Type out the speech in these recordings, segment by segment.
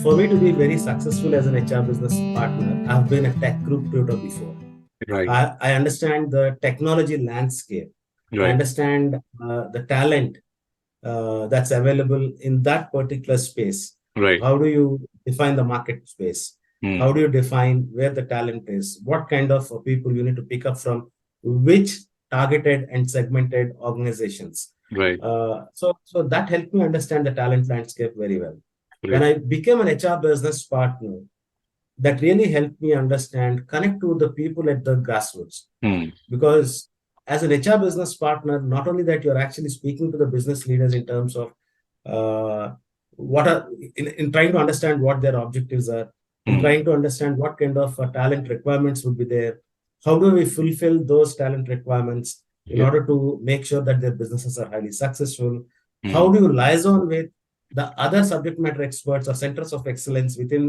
for me to be very successful as an HR business partner, I've been a tech recruiter before. Right. I understand the technology landscape. I Right. understand the talent that's available in that particular space. Right. How do you define the market space? Hmm. How do you define where the talent is? What kind of people you need to pick up from which targeted and segmented organizations? Right. So that helped me understand the talent landscape very well. When Great. I became an HR business partner, that really helped me understand, connect to the people at the grassroots. Hmm. Because as an HR business partner, not only that you're actually speaking to the business leaders in terms of what are in trying to understand what their objectives are, in Hmm. trying to understand what kind of talent requirements would be there, how do we fulfill those talent requirements in Yeah. order to make sure that their businesses are highly successful, Hmm. how do you liaison with the other subject matter experts or centers of excellence within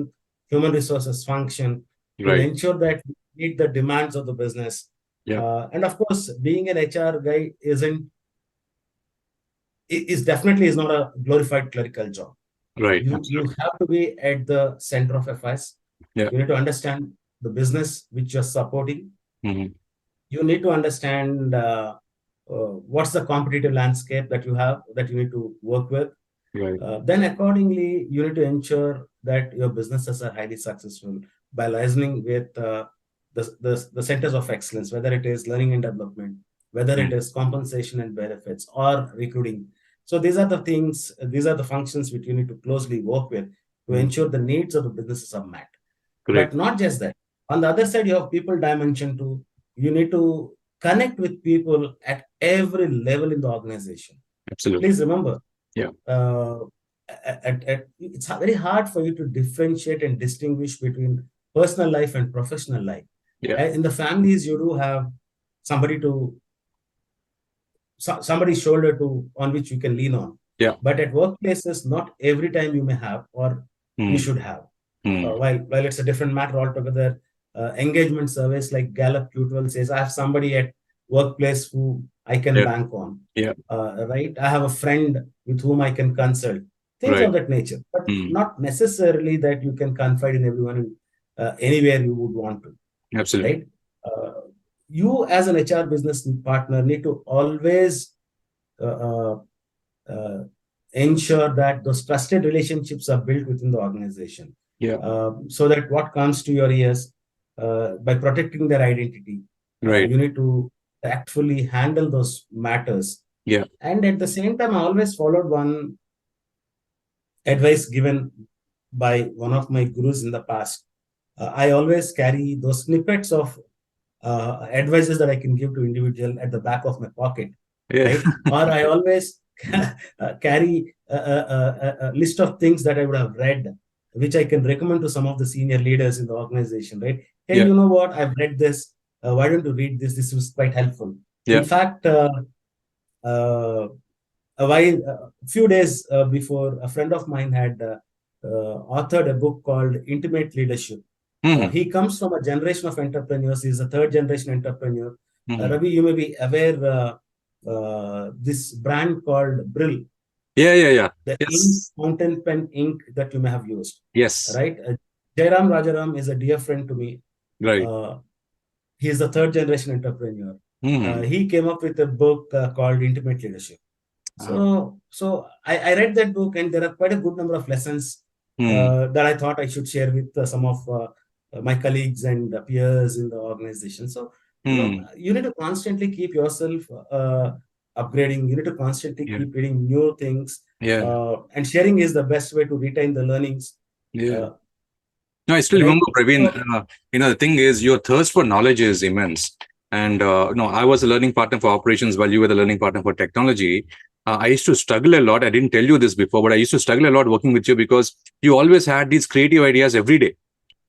human resources function to Right. ensure that we meet the demands of the business. Yeah. And of course, being an HR guy is definitely is not a glorified clerical job. Right. You Absolutely. have to be at the center of affairs. Yeah. You need to understand the business which you're supporting. Hmm. You need to understand what's the competitive landscape that you have that you need to work with. Right. Then accordingly, you need to ensure that your businesses are highly successful by liaising with the centers of excellence, whether it is learning and development, whether it Hmm. is compensation and benefits or recruiting. So these are the things, these are the functions which you need to closely work with to Hmm. ensure the needs of the businesses are met. Great. But not just that. On the other side, you have people dimension too. You need to connect with people at every level in the organization. Absolutely. Please remember, Yeah. uh, it's very hard for you to differentiate and distinguish between personal life and professional life. Yeah. In the families, you do have somebody to somebody's shoulder to on which you can lean on. Yeah. But at workplaces, not every time you may have or you Hmm. should have. Hmm. While it's a different matter altogether, engagement surveys like Gallup Q12 says I have somebody at workplace who I can Yeah. bank on. Yeah. Right? I have a friend with whom I can consult. Things Right. of that nature, but Hmm. not necessarily that you can confide in everyone anywhere you would want to. Absolutely. Right? Uh, you as an HR business partner need to always uh, uh, uh, ensure that those trusted relationships are built within the organization, Yeah. so that what comes to your ears, by protecting their identity, Right. you need to tactfully handle those matters. Yeah. And at the same time, I always followed one advice given by one of my gurus in the past. I always carry those snippets of advices that I can give to individual at the back of my pocket, Yeah. right? Or I always carry a list of things that I would have read, which I can recommend to some of the senior leaders in the organization, right? Hey, Yeah. you know what? I've read this. Why don't you read this? This was quite helpful. In Yeah. fact, uh, a few days before, a friend of mine had authored a book called Intimate Leadership. Hmm. He comes from a generation of entrepreneurs. He's a third generation entrepreneur. Hmm. Ravi, you may be aware this brand called Brill, Yeah. Yeah. Yeah. the ink Yes. fountain pen ink that you may have used, Yes. right? Jairam Rajaram is a dear friend to me. Right. Uh, he is a third generation entrepreneur. Hmm. He came up with a book called Intimate Leadership. Ah. So I read that book, and there are quite a good number of lessons Hmm. that I thought I should share with some of my colleagues and peers in the organization. So, Hmm. you need to constantly keep yourself upgrading. You need to constantly Yeah. keep reading new things, Yeah. and sharing is the best way to retain the learnings. Yeah. Uh, No, I still right? remember, Praveen. So, The thing is, your thirst for knowledge is immense. And no, I was a learning partner for operations while you were the learning partner for technology. I used to struggle a lot. I didn't tell you this before, but I used to struggle a lot working with you because you always had these creative ideas every day,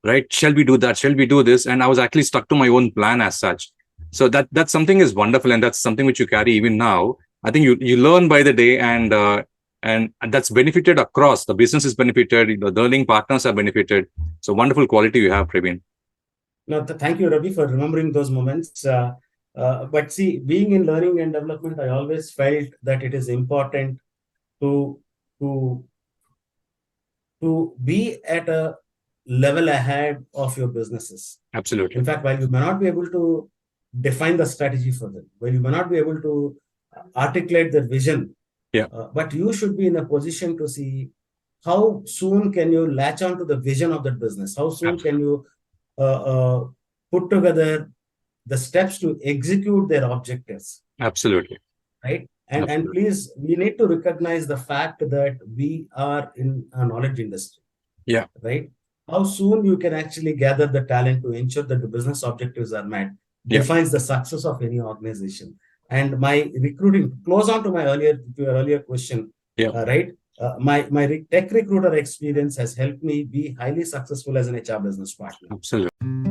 right? Shall we do that? Shall we do this? And I was actually stuck to my own plan as such. So that's something is wonderful, and that's something which you carry even now. I think you learn by the day, and that's benefited across. The business is benefited, the learning partners are benefited. So wonderful quality you have, Praveen. no, thank you, Ravi, for remembering those moments. But see, being in learning and development, I always felt that it is important to to to be at a level ahead of your businesses. Absolutely. In fact, while you may not be able to define the strategy for them, while you may not be able to articulate the vision, but you should be in a position to see how soon can you latch on to the vision of that business, how soon can you put together the steps to execute their objectives. Absolutely. Right. And please, we need to recognize the fact that we are in a knowledge industry. Yeah. Right. How soon you can actually gather the talent to ensure that the business objectives are met defines the success of any organization. And my recruiting, close on to your earlier question, right? My tech recruiter experience has helped me be highly successful as an HR business partner. Absolutely.